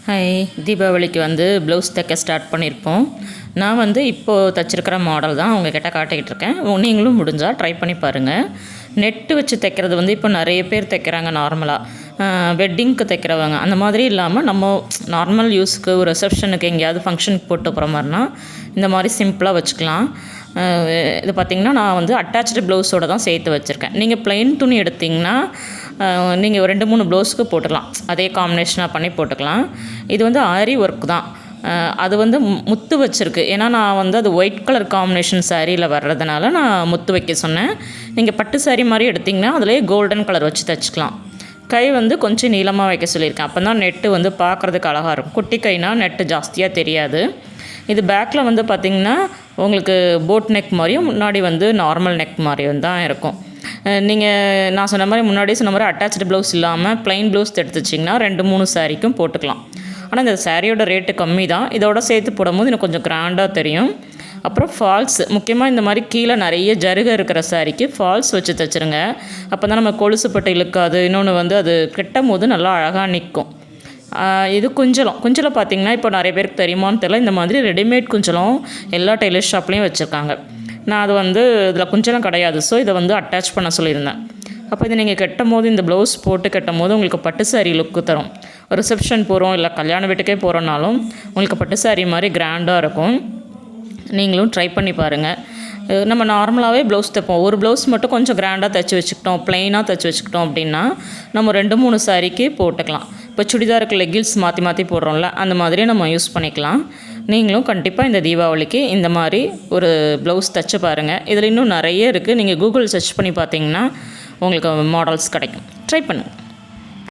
Hi, தீபாவளிக்கு வந்து blouse தைக்க ஸ்டார்ட் பண்ணியிருப்போம். நான் வந்து இப்போது தைச்சிருக்கிற மாடல் தான் உங்ககிட்ட காட்டிக்கிட்டு இருக்கேன். நீங்களும் முடிஞ்சால் ட்ரை பண்ணி பாருங்கள். நெட்டு வச்சு தைக்கிறது வந்து இப்போ நிறைய பேர் தைக்கிறாங்க நார்மலாக. வெட்டிங்க்கு தைக்கிறவங்க அந்த மாதிரி இல்லாமல் நம்ம நார்மல் யூஸ்க்கு ஒரு ரிசப்ஷனுக்கு எங்கேயாவது ஃபங்க்ஷனுக்கு போட்டு போகிற மாதிரினா இந்த மாதிரி சிம்பிளாக வச்சுக்கலாம். இது பார்த்திங்கன்னா நான் வந்து அட்டாச்சு ப்ளவுஸோடு தான் சேர்த்து வச்சுருக்கேன். நீங்கள் ப்ளைன் துணி எடுத்திங்கன்னா நீங்கள் 2-3 ப்ளவுஸுக்கு போட்டுக்கலாம். அதே காம்பினேஷனாக பண்ணி போட்டுக்கலாம். இது வந்து ஆரி ஒர்க் தான். அது வந்து முத்து வச்சுருக்கு. ஏன்னா நான் வந்து அது ஒயிட் கலர் காம்பினேஷன் சாரியில் வர்றதுனால நான் முத்து வைக்க சொன்னேன். நீங்கள் பட்டு சாரி மாதிரி எடுத்திங்கன்னா அதிலே கோல்டன் கலர் வச்சு தைச்சிக்கலாம். கை வந்து கொஞ்சம் நீளமாக வைக்க சொல்லியிருக்கேன். அப்போ தான் நெட்டு வந்து பார்க்குறதுக்கு அழகாக இருக்கும். குட்டி கைனா நெட்டு ஜாஸ்தியாக தெரியாது. இது பேக்கில் வந்து பார்த்திங்கன்னா உங்களுக்கு போட் நெக் மாதிரியும் முன்னாடி வந்து நார்மல் நெக் மாதிரியும் தான் இருக்கும். நீங்கள் நான் சொன்ன மாதிரி முன்னாடியே சொன்ன மாதிரி அட்டாச்சு ப்ளவுஸ் இல்லாமல் ப்ளைன் ப்ளவுஸ் எடுத்து வச்சிங்கன்னா 2-3 சாரிக்கும் போட்டுக்கலாம். ஆனால் இந்த சாரியோட ரேட்டு கம்மி தான். இதோட சேர்த்து போடும்போது இன்னும் கொஞ்சம் கிராண்டாக தெரியும். அப்புறம் ஃபால்ஸ் முக்கியமாக இந்த மாதிரி கீழே நிறைய ஜருகை இருக்கிற சாரிக்கு ஃபால்ஸ் வச்சு தைச்சிருங்க. அப்போ தான் நம்ம கொலுசு பட்டு இழுக்காது. இன்னொன்று வந்து அது கட்டும் போது நல்லா அழகாக நிற்கும். இது குஞ்சலம் பார்த்திங்கன்னா இப்போ நிறைய பேருக்கு தெரியுமான்னு தெரியல. இந்த மாதிரி ரெடிமேட் குஞ்சலம் எல்லா டெய்லர் ஷாப்லேயும் வச்சுருக்காங்க. நான் அது வந்து இதில் குஞ்சலம் கிடையாது. ஸோ இதை வந்து அட்டாச் பண்ண சொல்லியிருந்தேன். அப்போ இதை நீங்கள் கட்டும் போது இந்த ப்ளவுஸ் போட்டு கட்டும் போது உங்களுக்கு பட்டு சாரி லுக்கு தரும். ஒரு ரிசப்ஷன் போகிறோம் இல்லை கல்யாண வீட்டுக்கே போகிறோன்னாலும் உங்களுக்கு பட்டு சாரி மாதிரி கிராண்டாக இருக்கும். நீங்களும் ட்ரை பண்ணி பாருங்கள். நம்ம நார்மலாகவே ப்ளவுஸ் தைப்போம். ஒரு ப்ளவுஸ் மட்டும் கொஞ்சம் கிராண்டாக தைச்சி வச்சுக்கிட்டோம், ப்ளைனாக தைச்சி வச்சுக்கிட்டோம் அப்படின்னா நம்ம 2-3 சாரிக்கு போட்டுக்கலாம். இப்போ சுடிதாருக்கு லெகின்ஸ் மாற்றி போடுறோம்ல, அந்த மாதிரி நம்ம யூஸ் பண்ணிக்கலாம். நீங்களும் கண்டிப்பாக இந்த தீபாவளிக்கு இந்த மாதிரி ஒரு ப்ளவுஸ் தைச்சி பாருங்கள். இதில் இன்னும் நிறைய இருக்குது. நீங்கள் கூகுள் சர்ச் பண்ணி பார்த்தீங்கன்னா உங்களுக்கு மாடல்ஸ் கிடைக்கும். ட்ரை பண்ணுங்கள்.